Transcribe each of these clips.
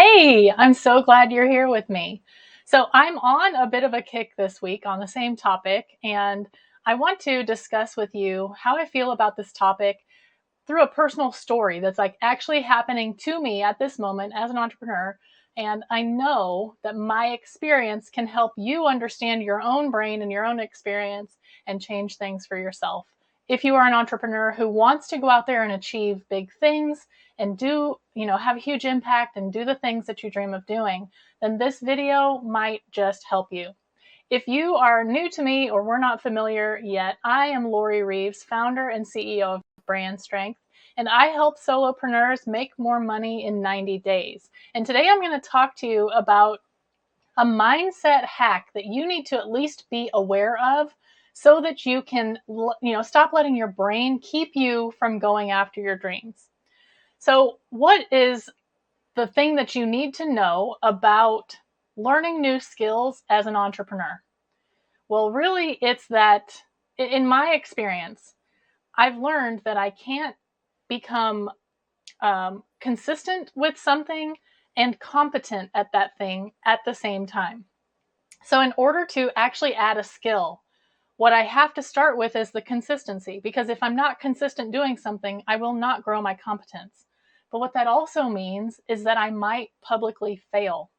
Hey, I'm so glad you're here with me. So, I'm on a bit of a kick this week on the same topic, and I want to discuss with you how I feel about this topic through a personal story that's like actually happening to me at this moment as an entrepreneur. And I know that my experience can help you understand your own brain and your own experience and change things for yourself. If you are an entrepreneur who wants to go out there and achieve big things and have a huge impact and do the things that you dream of doing, then this video might just help you. If you are new to me or we're not familiar yet, I am Lori Reeves, founder and CEO of Brand Strength, and I help solopreneurs make more money in 90 days. And today I'm going to talk to you about a mindset hack that you need to at least be aware of so that you can, stop letting your brain keep you from going after your dreams. So, what is the thing that you need to know about learning new skills as an entrepreneur? Well, really, it's that in my experience, I've learned that I can't become consistent with something and competent at that thing at the same time. So, in order to actually add a skill, what I have to start with is the consistency, because if I'm not consistent doing something, I will not grow my competence. But what that also means is that I might publicly fail.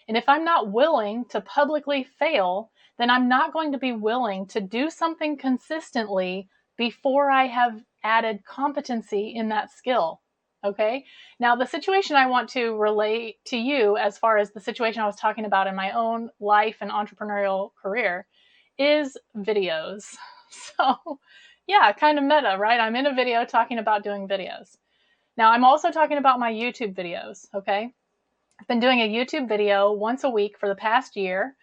And if I'm not willing to publicly fail, then I'm not going to be willing to do something consistently before I have added competency in that skill. Okay. Now, the situation I want to relate to you, as far as the situation I was talking about in my own life and entrepreneurial career, is videos. So, yeah, kind of meta, right? I'm in a video talking about doing videos. Now, I'm also talking about my YouTube videos. Okay. I've been doing a YouTube video once a week for the past year.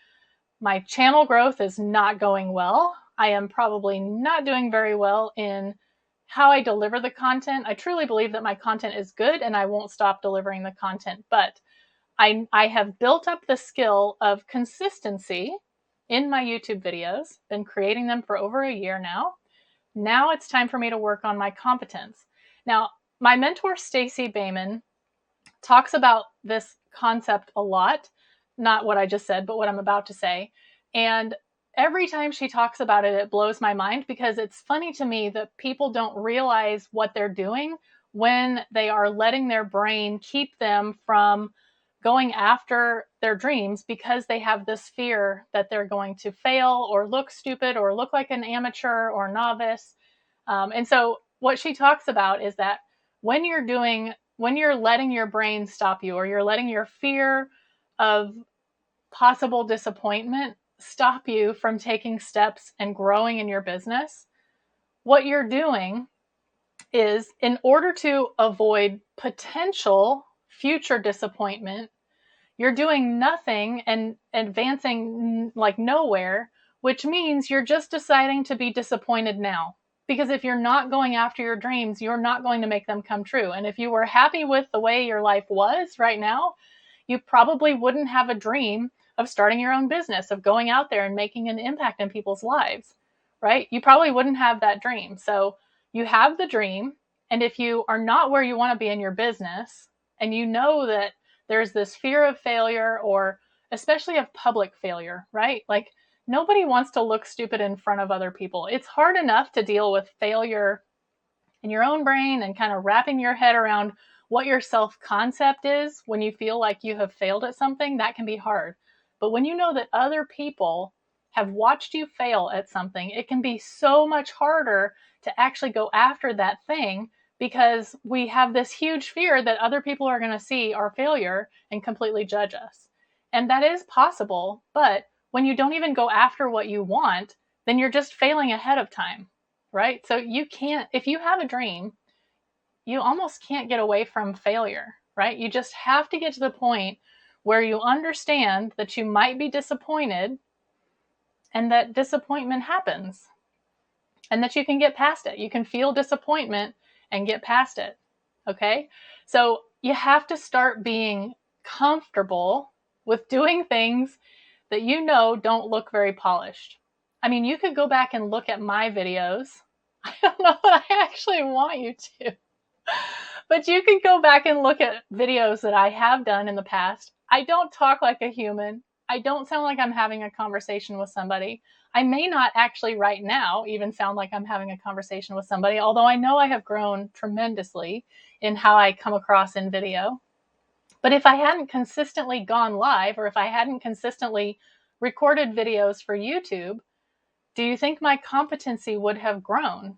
My channel growth is not going well. I am probably not doing very well in how I deliver the content. I truly believe that my content is good and I won't stop delivering the content, but I have built up the skill of consistency in my YouTube videos, been creating them for over a year now. Now it's time for me to work on my competence. Now, my mentor, Stacey Bayman, talks about this concept a lot. Not what I just said, but what I'm about to say. And every time she talks about it, it blows my mind because it's funny to me that people don't realize what they're doing when they are letting their brain keep them from going after their dreams because they have this fear that they're going to fail or look stupid or look like an amateur or novice. And so, what she talks about is that when you're letting your brain stop you or you're letting your fear of possible disappointment stop you from taking steps and growing in your business, what you're doing is, in order to avoid potential future disappointment, you're doing nothing and advancing like nowhere, which means you're just deciding to be disappointed now. Because if you're not going after your dreams, you're not going to make them come true. And if you were happy with the way your life was right now, you probably wouldn't have a dream of starting your own business, of going out there and making an impact in people's lives, right? You probably wouldn't have that dream. So you have the dream. And if you are not where you want to be in your business, and you know that there's this fear of failure, or especially of public failure, right? Like, nobody wants to look stupid in front of other people. It's hard enough to deal with failure in your own brain and kind of wrapping your head around what your self concept is when you feel like you have failed at something. That can be hard. But when you know that other people have watched you fail at something, it can be so much harder to actually go after that thing because we have this huge fear that other people are going to see our failure and completely judge us. And that is possible, but when you don't even go after what you want, then you're just failing ahead of time, right? So you can't, if you have a dream, you almost can't get away from failure, right? You just have to get to the point where you understand that you might be disappointed and that disappointment happens and that you can get past it. You can feel disappointment and get past it. Okay. So you have to start being comfortable with doing things that you know don't look very polished. I mean, you could go back and look at my videos. I don't know that I actually want you to. But you can go back and look at videos that I have done in the past. I don't talk like a human. I don't sound like I'm having a conversation with somebody. I may not actually right now even sound like I'm having a conversation with somebody, although I know I have grown tremendously in how I come across in video. But if I hadn't consistently gone live, or if I hadn't consistently recorded videos for YouTube, do you think my competency would have grown?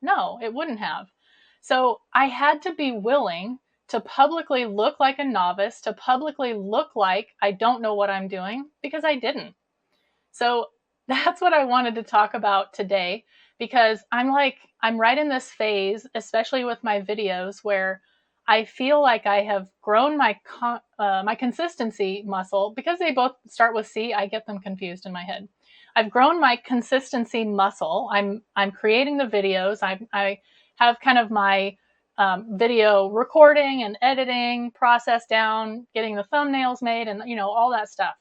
No, it wouldn't have. So I had to be willing to publicly look like a novice, to publicly look like I don't know what I'm doing, because I didn't. So that's what I wanted to talk about today, because I'm right in this phase, especially with my videos, where I feel like I have grown my consistency muscle. Because they both start with C, I get them confused in my head. I've grown my consistency muscle. I'm creating the videos. I have kind of my video recording and editing process down, getting the thumbnails made, and all that stuff.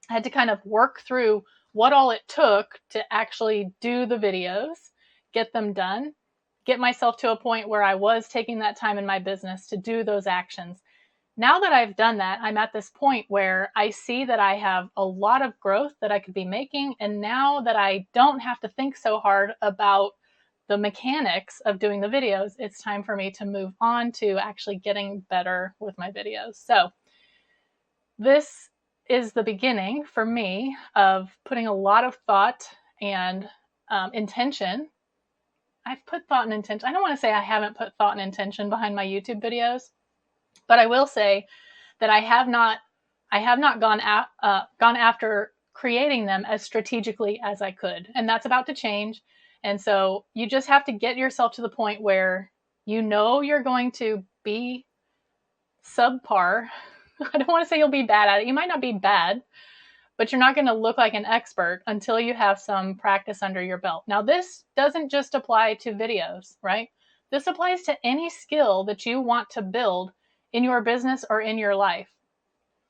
I had to kind of work through what all it took to actually do the videos, get them done, get myself to a point where I was taking that time in my business to do those actions. Now that I've done that, I'm at this point where I see that I have a lot of growth that I could be making. And now that I don't have to think so hard about the mechanics of doing the videos, it's time for me to move on to actually getting better with my videos. So this is the beginning for me of putting a lot of thought and intention. I've put thought and intention. I don't want to say I haven't put thought and intention behind my YouTube videos, but I will say that I have not gone after creating them as strategically as I could, and that's about to change. And so you just have to get yourself to the point where you're going to be subpar. I don't want to say you'll be bad at it. You might not be bad, but you're not going to look like an expert until you have some practice under your belt. Now, this doesn't just apply to videos, right? This applies to any skill that you want to build in your business or in your life.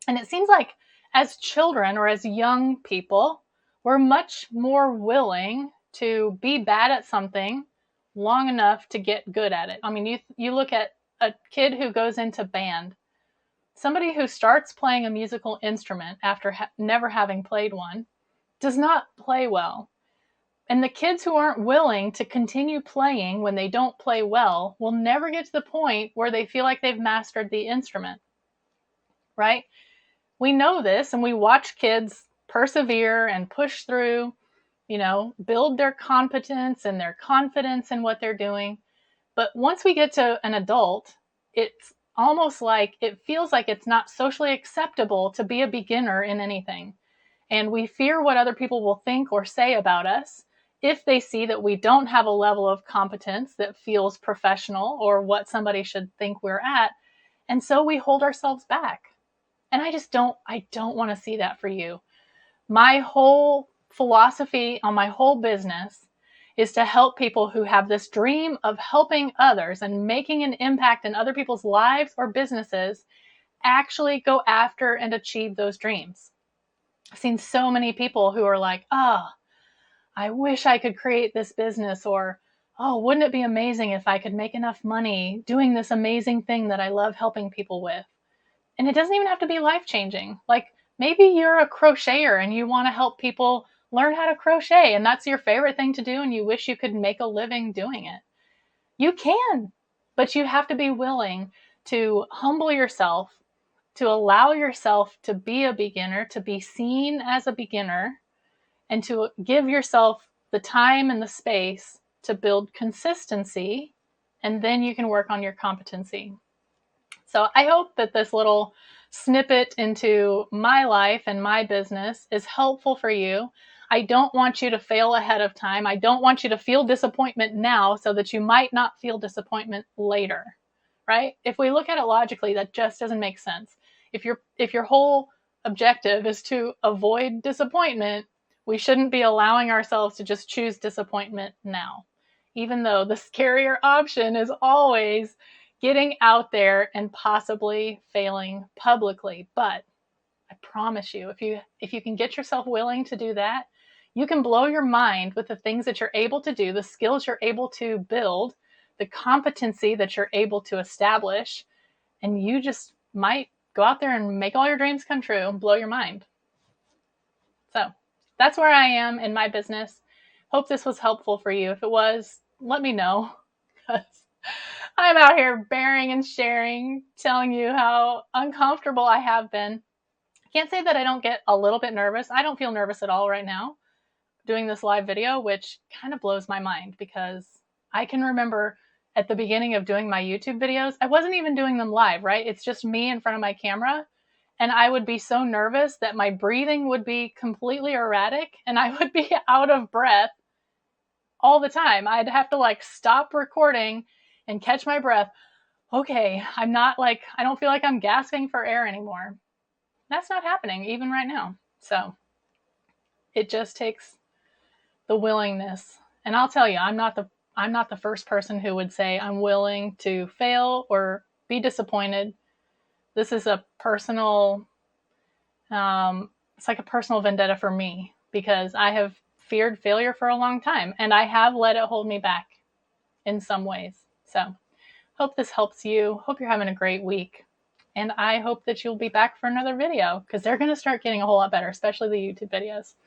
And it seems like as children or as young people, we're much more willing to be bad at something long enough to get good at it. I mean, you look at a kid who goes into band. Somebody who starts playing a musical instrument after never having played one does not play well. And the kids who aren't willing to continue playing when they don't play well will never get to the point where they feel like they've mastered the instrument, right? We know this, and we watch kids persevere and push through, build their competence and their confidence in what they're doing. But once we get to an adult, it's almost like it feels like it's not socially acceptable to be a beginner in anything. And we fear what other people will think or say about us if they see that we don't have a level of competence that feels professional or what somebody should think we're at. And so we hold ourselves back. And I don't want to see that for you. My whole philosophy on my whole business is to help people who have this dream of helping others and making an impact in other people's lives or businesses actually go after and achieve those dreams. I've seen so many people who are like, I wish I could create this business, or, wouldn't it be amazing if I could make enough money doing this amazing thing that I love helping people with? And it doesn't even have to be life-changing. Like maybe you're a crocheter and you want to help people learn how to crochet, and that's your favorite thing to do and you wish you could make a living doing it. You can, but you have to be willing to humble yourself, to allow yourself to be a beginner, to be seen as a beginner, and to give yourself the time and the space to build consistency, and then you can work on your competency. So I hope that this little snippet into my life and my business is helpful for you. I don't want you to fail ahead of time. I don't want you to feel disappointment now so that you might not feel disappointment later, right? If we look at it logically, that just doesn't make sense. If your whole objective is to avoid disappointment, we shouldn't be allowing ourselves to just choose disappointment now, even though the scarier option is always getting out there and possibly failing publicly. But I promise you, if you can get yourself willing to do that, you can blow your mind with the things that you're able to do, the skills you're able to build, the competency that you're able to establish, and you just might go out there and make all your dreams come true and blow your mind. So that's where I am in my business. Hope this was helpful for you. If it was, let me know, because I'm out here bearing and sharing, telling you how uncomfortable I have been. I can't say that I don't get a little bit nervous. I don't feel nervous at all right now doing this live video, which kind of blows my mind, because I can remember at the beginning of doing my YouTube videos, I wasn't even doing them live, right? It's just me in front of my camera. And I would be so nervous that my breathing would be completely erratic and I would be out of breath all the time. I'd have to like stop recording and catch my breath. Okay, I'm not like, I don't feel like I'm gasping for air anymore. That's not happening even right now. So it just takes the willingness. And I'll tell you, I'm not the first person who would say I'm willing to fail or be disappointed. This is a personal, it's like a personal vendetta for me, because I have feared failure for a long time and I have let it hold me back in some ways. So hope this helps you. Hope you're having a great week. And I hope that you'll be back for another video, because they're going to start getting a whole lot better, especially the YouTube videos.